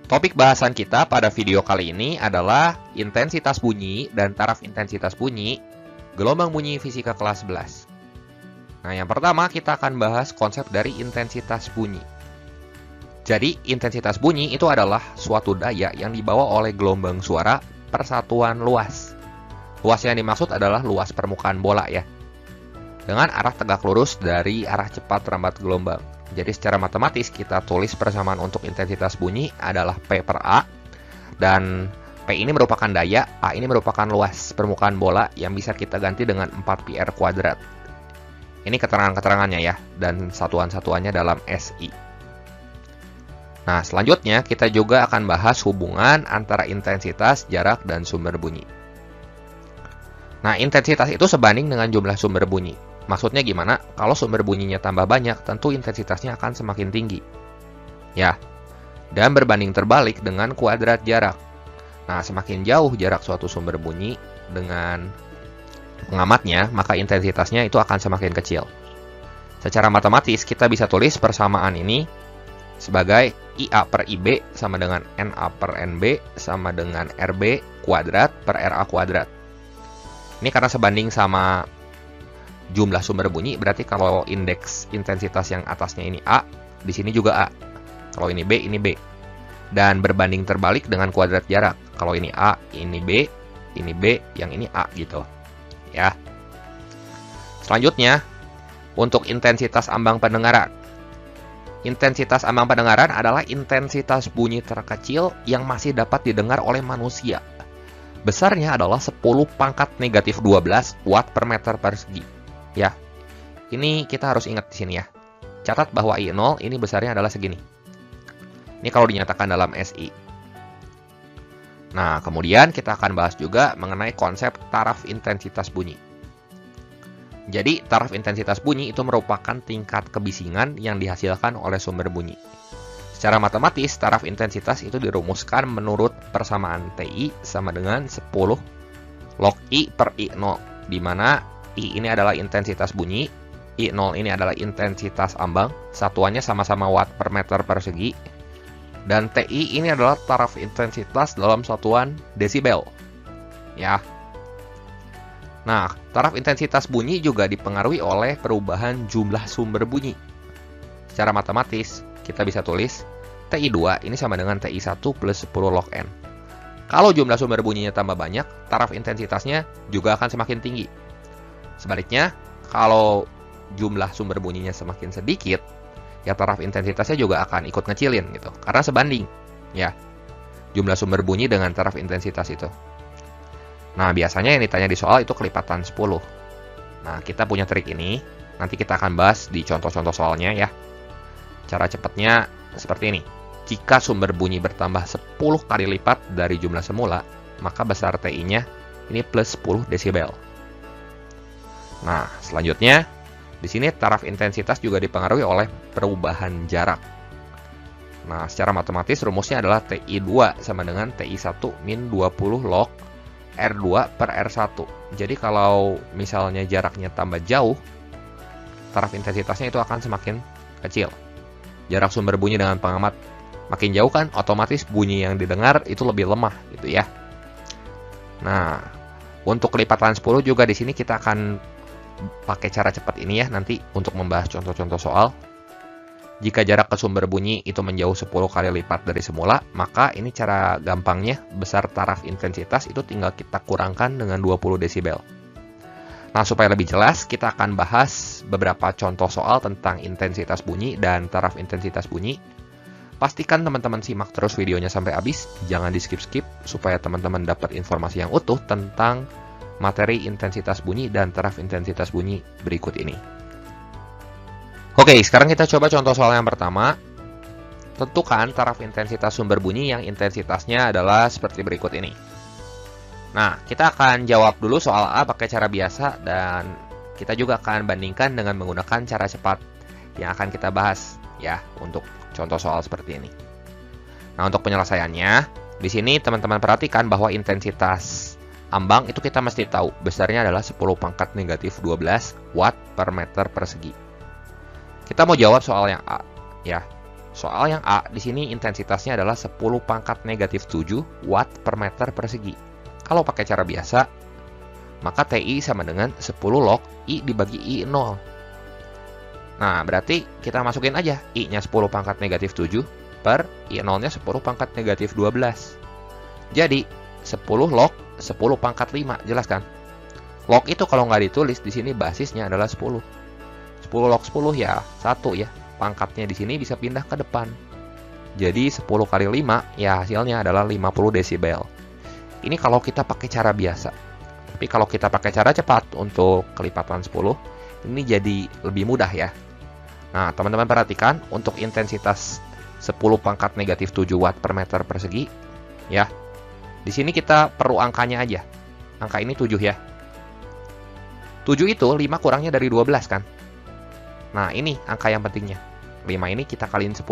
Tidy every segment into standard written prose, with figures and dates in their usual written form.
Topik bahasan kita pada video kali ini adalah intensitas bunyi dan taraf intensitas bunyi gelombang bunyi fisika kelas 11. Nah, yang pertama kita akan bahas konsep dari intensitas bunyi. Jadi, intensitas bunyi itu adalah suatu daya yang dibawa oleh gelombang suara persatuan luas. Luas yang dimaksud adalah luas permukaan bola ya, dengan arah tegak lurus dari arah cepat rambat gelombang. Jadi secara matematis kita tulis persamaan untuk intensitas bunyi adalah P per A. Dan P ini merupakan daya, A ini merupakan luas permukaan bola yang bisa kita ganti dengan 4πr kuadrat. Ini keterangan-keterangannya ya, dan satuan-satuannya dalam SI. Nah, selanjutnya kita juga akan bahas hubungan antara intensitas, jarak, dan sumber bunyi. Nah, intensitas itu sebanding dengan jumlah sumber bunyi. Maksudnya gimana? Kalau sumber bunyinya tambah banyak, tentu intensitasnya akan semakin tinggi. Ya, dan berbanding terbalik dengan kuadrat jarak. Nah, semakin jauh jarak suatu sumber bunyi dengan pengamatnya, maka intensitasnya itu akan semakin kecil. Secara matematis, kita bisa tulis persamaan ini sebagai IA per IB sama dengan NA per NB sama dengan RB kuadrat per RA kuadrat. Ini karena sebanding sama jumlah sumber bunyi, berarti kalau indeks intensitas yang atasnya ini A, di sini juga A. Kalau ini B, ini B. Dan berbanding terbalik dengan kuadrat jarak. Kalau ini A, ini B, yang ini A gitu. Ya. Selanjutnya, untuk intensitas ambang pendengaran. Intensitas ambang pendengaran adalah intensitas bunyi terkecil yang masih dapat didengar oleh manusia. Besarnya adalah 10 pangkat negatif 12 watt per meter persegi. Ya, ini kita harus ingat di sini ya. Catat bahwa I0 ini besarnya adalah segini. Ini kalau dinyatakan dalam SI. Nah, kemudian kita akan bahas juga mengenai konsep taraf intensitas bunyi. Jadi, taraf intensitas bunyi itu merupakan tingkat kebisingan yang dihasilkan oleh sumber bunyi. Secara matematis, taraf intensitas itu dirumuskan menurut persamaan TI sama dengan 10 log I per I0, di mana I ini adalah intensitas bunyi, I0 ini adalah intensitas ambang, satuannya sama-sama watt per meter persegi, dan TI ini adalah taraf intensitas dalam satuan desibel. Ya. Nah, taraf intensitas bunyi juga dipengaruhi oleh perubahan jumlah sumber bunyi. Secara matematis, kita bisa tulis TI2 ini sama dengan TI1 plus 10 log N. Kalau jumlah sumber bunyinya tambah banyak, taraf intensitasnya juga akan semakin tinggi. Sebaliknya, kalau jumlah sumber bunyinya semakin sedikit, ya taraf intensitasnya juga akan ikut ngecilin gitu. Karena sebanding, ya, jumlah sumber bunyi dengan taraf intensitas itu. Nah, biasanya yang ditanya di soal itu kelipatan 10. Nah, kita punya trik ini, nanti kita akan bahas di contoh-contoh soalnya ya. Cara cepatnya seperti ini. Jika sumber bunyi bertambah 10 kali lipat dari jumlah semula, maka besar TI-nya ini plus 10 desibel. Nah, selanjutnya, di sini taraf intensitas juga dipengaruhi oleh perubahan jarak. Nah, secara matematis rumusnya adalah TI2 sama dengan TI1 min 20 log R2 per R1. Jadi kalau misalnya jaraknya tambah jauh, taraf intensitasnya itu akan semakin kecil. Jarak sumber bunyi dengan pengamat makin jauh kan, otomatis bunyi yang didengar itu lebih lemah gitu ya. Nah, untuk kelipatan 10 juga di sini kita akan pakai cara cepat ini ya nanti untuk membahas contoh-contoh soal. Jika jarak ke sumber bunyi itu menjauh 10 kali lipat dari semula, maka ini cara gampangnya besar taraf intensitas itu tinggal kita kurangkan dengan 20 desibel. Nah, supaya lebih jelas kita akan bahas beberapa contoh soal tentang intensitas bunyi dan taraf intensitas bunyi. Pastikan teman-teman simak terus videonya sampai habis, jangan di skip-skip supaya teman-teman dapat informasi yang utuh tentang materi intensitas bunyi dan taraf intensitas bunyi berikut ini. Oke, sekarang kita coba contoh soal yang pertama. Tentukan taraf intensitas sumber bunyi yang intensitasnya adalah seperti berikut ini. Nah, kita akan jawab dulu soal A pakai cara biasa dan kita juga akan bandingkan dengan menggunakan cara cepat yang akan kita bahas ya untuk contoh soal seperti ini. Nah, untuk penyelesaiannya, di sini teman-teman perhatikan bahwa intensitas ambang itu kita mesti tahu besarnya adalah 10 pangkat negatif 12 watt per meter persegi. Kita mau jawab soal yang A ya. soal yang A, di sini intensitasnya adalah 10 pangkat negatif 7 watt per meter persegi. Kalau pakai cara biasa, maka TI sama dengan 10 log I dibagi I0. Nah, berarti kita masukin aja I-nya 10 pangkat negatif 7 per I0-nya 10 pangkat negatif 12. Jadi, 10 log 10 pangkat 5, jelas kan? Log itu kalau nggak ditulis, di sini basisnya adalah 10. 10 log 10 ya, 1 ya. Pangkatnya di sini bisa pindah ke depan. Jadi 10 kali 5 ya hasilnya adalah 50 desibel. Ini kalau kita pakai cara biasa. Tapi kalau kita pakai cara cepat untuk kelipatan 10, ini jadi lebih mudah ya. Nah, teman-teman perhatikan untuk intensitas 10 pangkat negatif 7 watt per meter persegi ya. Di sini kita perlu angkanya aja. Angka ini 7 ya. 7 itu 5 kurangnya dari 12 kan? Nah, ini angka yang pentingnya. 5 ini kita kaliin 10.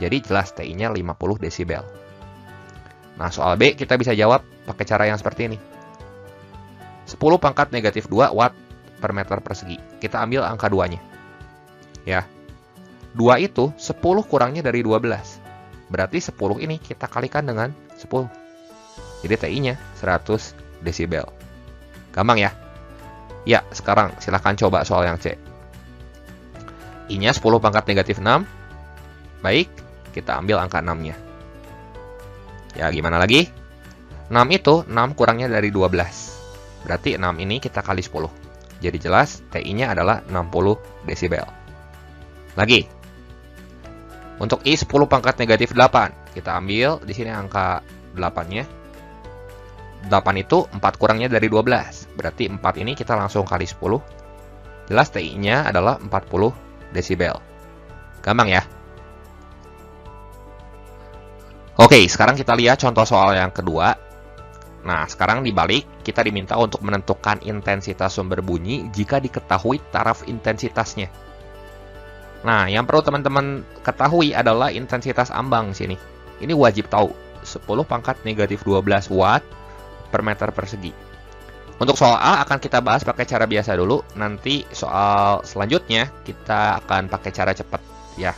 Jadi jelas TI-nya 50 desibel. Nah, soal B kita bisa jawab pakai cara yang seperti ini. 10 pangkat negatif 2 watt per meter persegi. Kita ambil angka 2-nya. Ya. 2 itu 10 kurangnya dari 12. Berarti 10 ini kita kalikan dengan 10. Jadi TI-nya 100 desibel. Gampang ya? Ya, sekarang silahkan coba soal yang C. I-nya 10 pangkat negatif 6. Baik, kita ambil angka 6-nya. Ya, gimana lagi? 6 itu 6 kurangnya dari 12. Berarti 6 ini kita kali 10. Jadi jelas TI-nya adalah 60 desibel. Lagi. Untuk I 10 pangkat negatif 8, kita ambil di sini angka 8-nya. 8 itu 4 kurangnya dari 12. Berarti 4 ini kita langsung kali 10. Jelas TI-nya adalah 40 desibel. Gampang ya? Oke, sekarang kita lihat contoh soal yang kedua. Nah, sekarang dibalik, kita diminta untuk menentukan intensitas sumber bunyi jika diketahui taraf intensitasnya. Nah, yang perlu teman-teman ketahui adalah intensitas ambang sini. Ini wajib tahu, 10 pangkat negatif 12 watt per meter persegi. Untuk soal A akan kita bahas pakai cara biasa dulu. Nanti soal selanjutnya kita akan pakai cara cepat ya.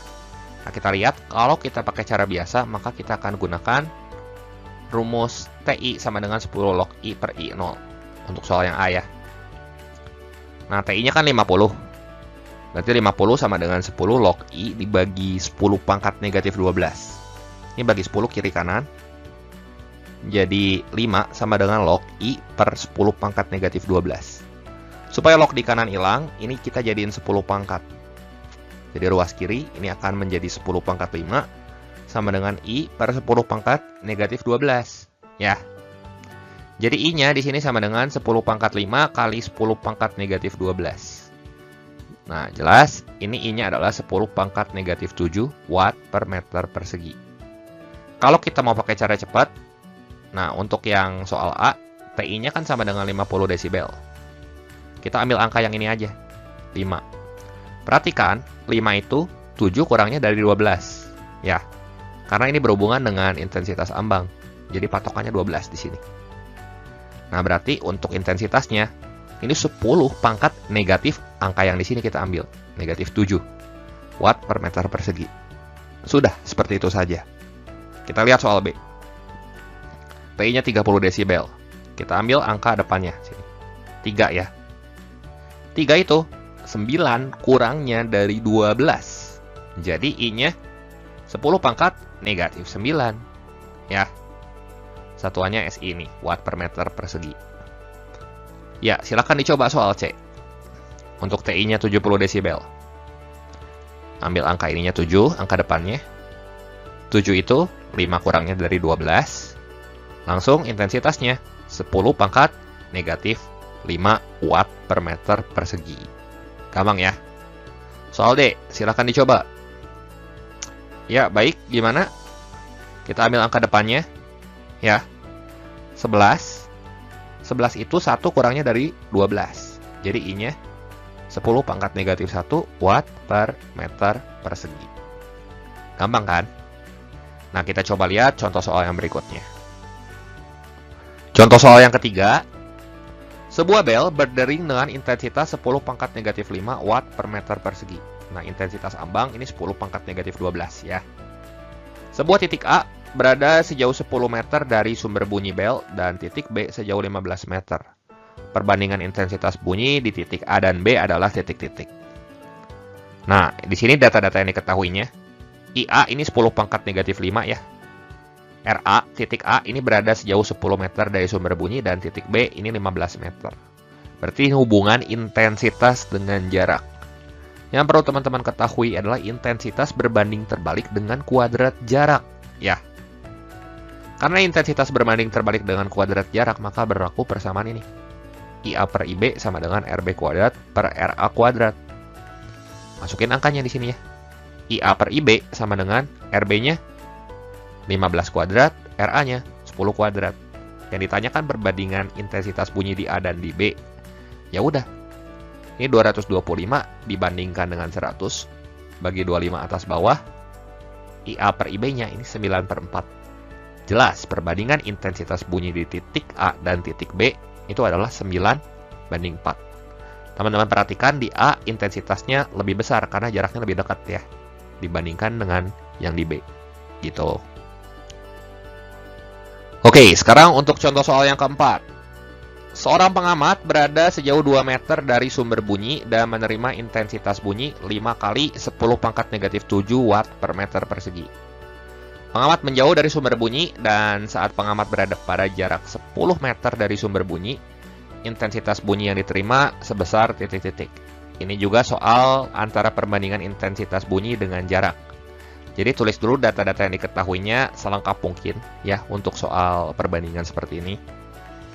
Nah, kita lihat kalau kita pakai cara biasa maka kita akan gunakan rumus TI sama dengan 10 log I per I0 untuk soal yang A ya. Nah, TI-nya kan 50. Berarti 50 sama dengan 10 log I dibagi 10 pangkat negatif 12. Ini bagi 10 kiri kanan. Jadi 5 sama dengan log I per 10 pangkat negatif 12. Supaya log di kanan hilang, ini kita jadiin 10 pangkat. Jadi ruas kiri ini akan menjadi 10 pangkat 5 sama dengan I per 10 pangkat negatif 12. Ya. Jadi I-nya di sini sama dengan 10 pangkat 5 kali 10 pangkat negatif 12. Nah, jelas ini I-nya adalah 10 pangkat negatif 7 watt per meter persegi. Kalau kita mau pakai cara cepat, nah, untuk yang soal A, TI-nya kan sama dengan 50 desibel. Kita ambil angka yang ini aja, 5. Perhatikan, 5 itu 7 kurangnya dari 12. Ya, karena ini berhubungan dengan intensitas ambang. Jadi patokannya 12 di sini. Nah, berarti untuk intensitasnya, ini 10 pangkat negatif angka yang di sini kita ambil. Negatif 7 watt per meter persegi. Sudah, seperti itu saja. Kita lihat soal B. TI-nya 30 desibel. Kita ambil angka depannya. Sini. 3 ya. 3 itu 9 kurangnya dari 12. Jadi I-nya 10 pangkat negatif 9. Ya. Satuannya SI ini, watt per meter persegi. Ya, silakan dicoba soal C. Untuk TI-nya 70 desibel. Ambil angka ininya 7, angka depannya. 7 itu 5 kurangnya dari 12. Langsung intensitasnya 10 pangkat negatif 5 watt per meter persegi. Gampang ya. Soal D, silakan dicoba. Ya, baik. Gimana? Kita ambil angka depannya. Ya. 11. 11 itu 1 kurangnya dari 12. Jadi I-nya 10 pangkat negatif 1 watt per meter persegi. Gampang kan? Nah, kita coba lihat contoh soal yang berikutnya. Contoh soal yang ketiga, sebuah bel berdering dengan intensitas 10 pangkat negatif 5 watt per meter persegi. Nah, intensitas ambang ini 10 pangkat negatif 12 ya. Sebuah titik A berada sejauh 10 meter dari sumber bunyi bel dan titik B sejauh 15 meter. Perbandingan intensitas bunyi di titik A dan B adalah titik-titik. Nah, di sini data-data yang diketahuinya. IA ini 10 pangkat negatif 5 ya. RA, titik A ini berada sejauh 10 meter dari sumber bunyi dan titik B ini 15 meter. Berarti hubungan intensitas dengan jarak. Yang perlu teman-teman ketahui adalah intensitas berbanding terbalik dengan kuadrat jarak. Ya. Karena intensitas berbanding terbalik dengan kuadrat jarak, maka berlaku persamaan ini. IA per IB sama dengan RB kuadrat per RA kuadrat. Masukin angkanya di sini ya. IA per IB sama dengan RB-nya 15 kuadrat, RA-nya 10 kuadrat. Yang ditanyakan perbandingan intensitas bunyi di A dan di B. Ya udah. Ini 225 dibandingkan dengan 100 bagi 25 atas bawah. IA per IB-nya ini 9 per 4. Jelas perbandingan intensitas bunyi di titik A dan titik B itu adalah 9 banding 4. Teman-teman perhatikan di A intensitasnya lebih besar karena jaraknya lebih dekat ya dibandingkan dengan yang di B. Gitu. Oke, sekarang untuk contoh soal yang keempat. Seorang pengamat berada sejauh 2 meter dari sumber bunyi dan menerima intensitas bunyi 5 kali 10 pangkat negatif 7 watt per meter persegi. Pengamat menjauh dari sumber bunyi dan saat pengamat berada pada jarak 10 meter dari sumber bunyi, intensitas bunyi yang diterima sebesar titik-titik. Ini juga soal antara perbandingan intensitas bunyi dengan jarak. Jadi tulis dulu data-data yang diketahuinya selengkap mungkin ya untuk soal perbandingan seperti ini.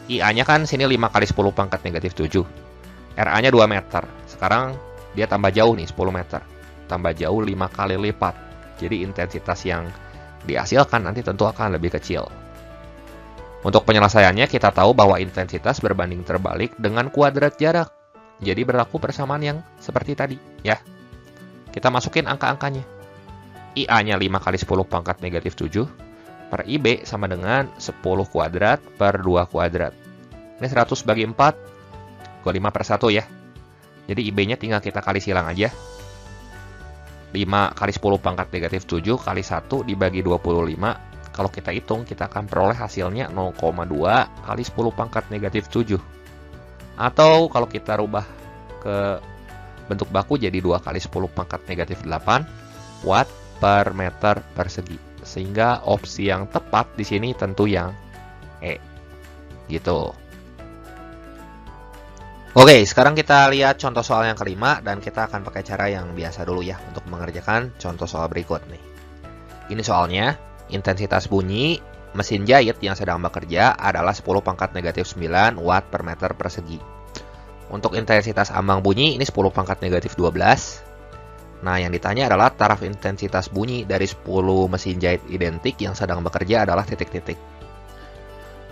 IA-nya kan sini 5 kali 10 pangkat negatif 7. RA-nya 2 meter. Sekarang dia tambah jauh nih 10 meter. Tambah jauh 5 kali lipat. Jadi intensitas yang dihasilkan nanti tentu akan lebih kecil. Untuk penyelesaiannya kita tahu bahwa intensitas berbanding terbalik dengan kuadrat jarak. Jadi berlaku persamaan yang seperti tadi ya. Kita masukin angka-angkanya. IA-nya 5 kali 10 pangkat negatif 7 per IB sama dengan 10 kuadrat per 2 kuadrat. Ini 100 bagi 4, 25 per 1 ya. Jadi IB-nya tinggal kita kali silang aja. 5 kali 10 pangkat negatif 7 kali 1 dibagi 25. Kalau kita hitung, kita akan peroleh hasilnya 0,2 kali 10 pangkat negatif 7. Atau kalau kita rubah ke bentuk baku jadi 2 kali 10 pangkat negatif 8 watt per meter persegi. Sehingga opsi yang tepat di sini tentu yang E. Gitu. Oke, sekarang kita lihat contoh soal yang kelima dan kita akan pakai cara yang biasa dulu ya untuk mengerjakan contoh soal berikut nih. Ini soalnya, intensitas bunyi mesin jahit yang sedang bekerja adalah 10 pangkat negatif 9 watt per meter persegi. Untuk intensitas ambang bunyi ini 10 pangkat negatif 12. Nah, yang ditanya adalah taraf intensitas bunyi dari 10 mesin jahit identik yang sedang bekerja adalah titik-titik.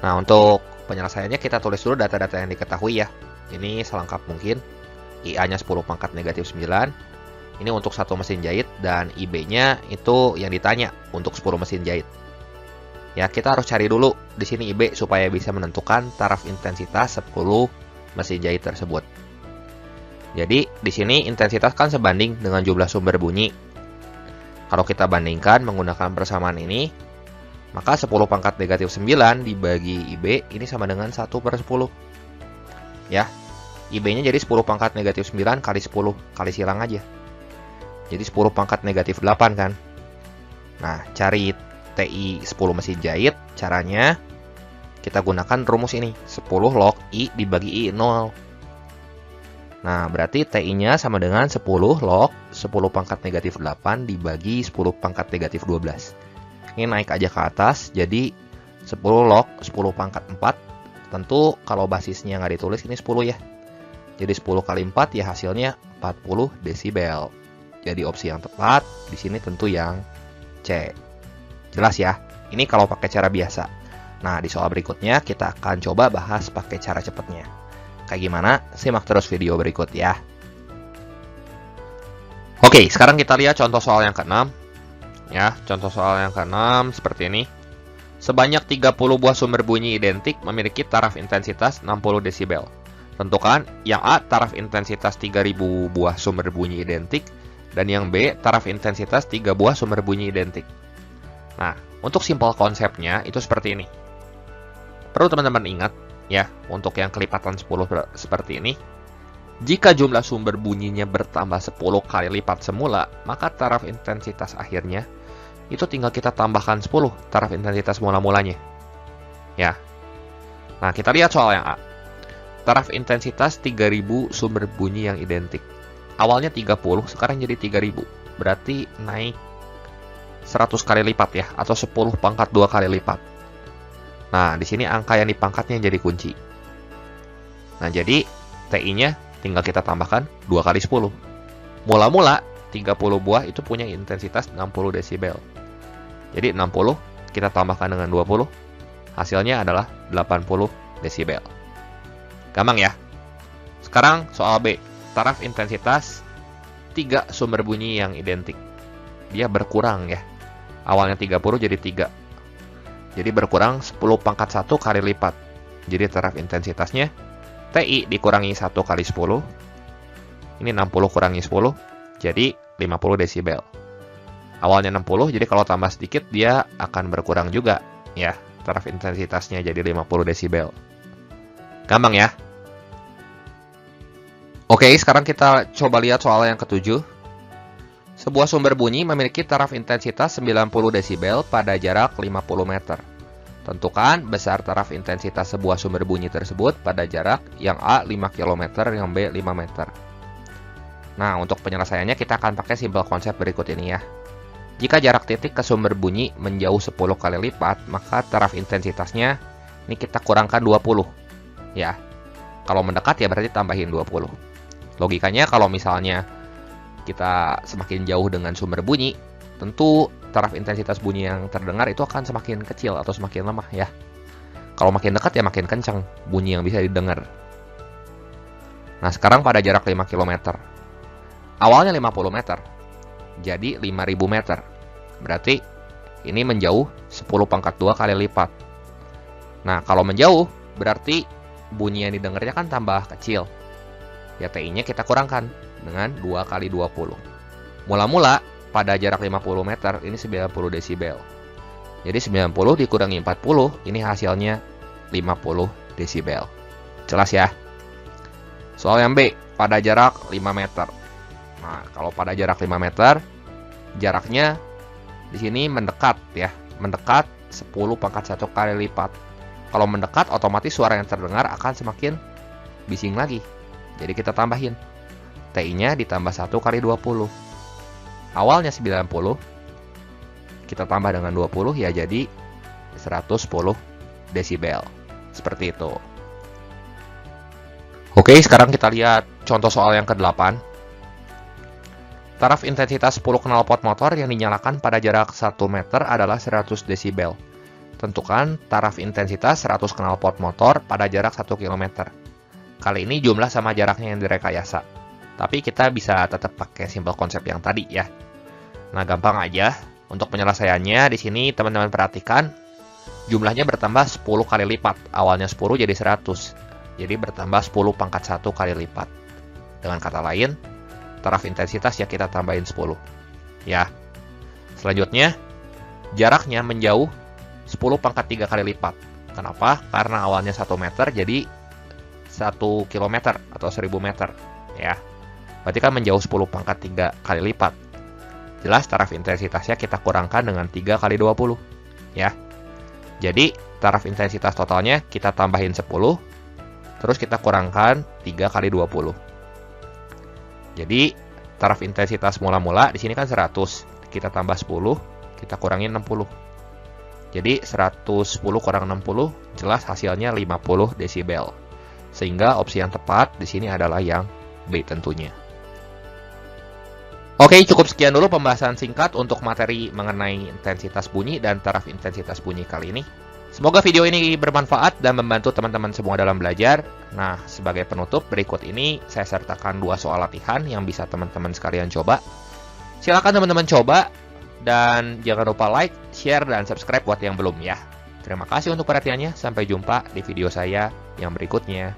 Nah, untuk penyelesaiannya kita tulis dulu data-data yang diketahui ya. Ini selengkap mungkin. IA-nya 10 pangkat negatif 9. Ini untuk satu mesin jahit dan IB-nya itu yang ditanya untuk 10 mesin jahit. Ya, kita harus cari dulu di sini IB supaya bisa menentukan taraf intensitas 10 mesin jahit tersebut. Jadi, di sini intensitas kan sebanding dengan jumlah sumber bunyi. Kalau kita bandingkan menggunakan persamaan ini, maka 10 pangkat negatif 9 dibagi IB ini sama dengan 1 per 10. Ya, IB-nya jadi 10 pangkat negatif 9 kali 10, kali silang aja. Jadi 10 pangkat negatif 8 kan. Nah, cari TI 10 mesin jahit, caranya kita gunakan rumus ini. 10 log I dibagi I 0. Nah, berarti TI-nya sama dengan 10 log 10 pangkat negatif 8 dibagi 10 pangkat negatif 12. Ini naik aja ke atas, jadi 10 log 10 pangkat 4. Tentu kalau basisnya nggak ditulis ini 10 ya. Jadi 10 kali 4 ya hasilnya 40 desibel. Jadi opsi yang tepat di sini tentu yang C. Jelas ya? Ini kalau pakai cara biasa. Nah, di soal berikutnya kita akan coba bahas pakai cara cepatnya. Kayak gimana? Simak terus video berikut ya. Oke, sekarang kita lihat contoh soal yang ke-6. Ya, contoh soal yang ke-6 seperti ini. Sebanyak 30 buah sumber bunyi identik memiliki taraf intensitas 60 desibel. Tentukan yang A taraf intensitas 3000 buah sumber bunyi identik Dan yang B, taraf intensitas 3 buah sumber bunyi identik. Nah, untuk simpel konsepnya itu seperti ini. Perlu teman-teman ingat, ya, untuk yang kelipatan 10 seperti ini. Jika jumlah sumber bunyinya bertambah 10 kali lipat semula, maka taraf intensitas akhirnya itu tinggal kita tambahkan 10 taraf intensitas mula-mulanya. Ya. Nah, kita lihat soal yang A. Taraf intensitas 3000 sumber bunyi yang identik. Awalnya 30, sekarang jadi 3000. Berarti naik 100 kali lipat ya, atau 10 pangkat 2 kali lipat. Nah, di sini angka yang dipangkatnya yang jadi kunci. Nah, jadi TI-nya tinggal kita tambahkan 2 kali 10. Mula-mula 30 buah itu punya intensitas 60 desibel. Jadi 60 kita tambahkan dengan 20, hasilnya adalah 80 desibel. Gampang ya? Sekarang soal B, taraf intensitas 3 sumber bunyi yang identik. Dia berkurang ya. Awalnya 30 jadi 3. Jadi berkurang 10 pangkat 1 kali lipat. Jadi taraf intensitasnya TI dikurangi 1 kali 10. Ini 60 kurangi 10, jadi 50 desibel. Awalnya 60, jadi kalau tambah sedikit dia akan berkurang juga ya. Taraf intensitasnya jadi 50 desibel. Gampang ya? Oke, sekarang kita coba lihat soal yang ketujuh. Sebuah sumber bunyi memiliki taraf intensitas 90 desibel pada jarak 50 meter. Tentukan besar taraf intensitas sebuah sumber bunyi tersebut pada jarak yang A 5 km, yang B 5 meter. Nah, untuk penyelesaiannya kita akan pakai simpel konsep berikut ini ya. Jika jarak titik ke sumber bunyi menjauh 10 kali lipat, maka taraf intensitasnya ini kita kurangkan 20. Ya. Kalau mendekat ya berarti tambahin 20. Logikanya kalau misalnya kita semakin jauh dengan sumber bunyi, tentu taraf intensitas bunyi yang terdengar itu akan semakin kecil atau semakin lemah ya. Kalau makin dekat ya makin kencang bunyi yang bisa didengar. Nah, sekarang pada jarak 5 km. Awalnya 50 meter. Jadi 5000 meter. Berarti ini menjauh 10 pangkat 2 kali lipat. Nah, kalau menjauh berarti bunyi yang didengarnya kan tambah kecil. Ya, TI-nya kita kurangkan dengan 2 kali 20. Mula-mula pada jarak 50 meter ini 90 desibel. Jadi 90 dikurangi 40, ini hasilnya 50 desibel. Jelas ya? Soal yang B, pada jarak 5 meter. Nah, kalau pada jarak 5 meter, jaraknya di sini mendekat ya. Mendekat 10 pangkat 1 kali lipat. Kalau mendekat, otomatis suara yang terdengar akan semakin bising lagi. Jadi kita tambahin. TI-nya ditambah 1 kali 20. Awalnya 90, kita tambah dengan 20 ya jadi 110 desibel. Seperti itu. Oke, sekarang kita lihat contoh soal yang ke-8. Taraf intensitas 10 knalpot motor yang dinyalakan pada jarak 1 meter adalah 100 desibel. Tentukan taraf intensitas 100 knalpot motor pada jarak 1 km. Kali ini jumlah sama jaraknya yang direkayasa. Tapi kita bisa tetap pakai simpel konsep yang tadi ya. Nah, gampang aja. Untuk penyelesaiannya di sini teman-teman perhatikan jumlahnya bertambah 10 kali lipat. Awalnya 10 jadi 100. Jadi bertambah 10 pangkat 1 kali lipat. Dengan kata lain, taraf intensitas ya kita tambahin 10. Ya. Selanjutnya, jaraknya menjauh 10 pangkat 3 kali lipat. Kenapa? Karena awalnya 1 meter jadi 1 km atau 1000 meter. Ya. Berarti kan menjauh 10 pangkat 3 kali lipat. Jelas taraf intensitasnya kita kurangkan dengan 3 kali 20. Ya. Jadi taraf intensitas totalnya kita tambahin 10. Terus kita kurangkan 3 kali 20. Jadi taraf intensitas mula-mula di sini kan 100. Kita tambah 10, kita kurangin 60. Jadi 110 kurang 60 jelas hasilnya 50 desibel. Sehingga opsi yang tepat di sini adalah yang B tentunya. Oke, cukup sekian dulu pembahasan singkat untuk materi mengenai intensitas bunyi dan taraf intensitas bunyi kali ini. Semoga video ini bermanfaat dan membantu teman-teman semua dalam belajar. Nah, sebagai penutup, berikut ini saya sertakan 2 soal latihan yang bisa teman-teman sekalian coba. Silakan teman-teman coba, dan jangan lupa like, share, dan subscribe buat yang belum ya. Terima kasih untuk perhatiannya, sampai jumpa di video saya yang berikutnya.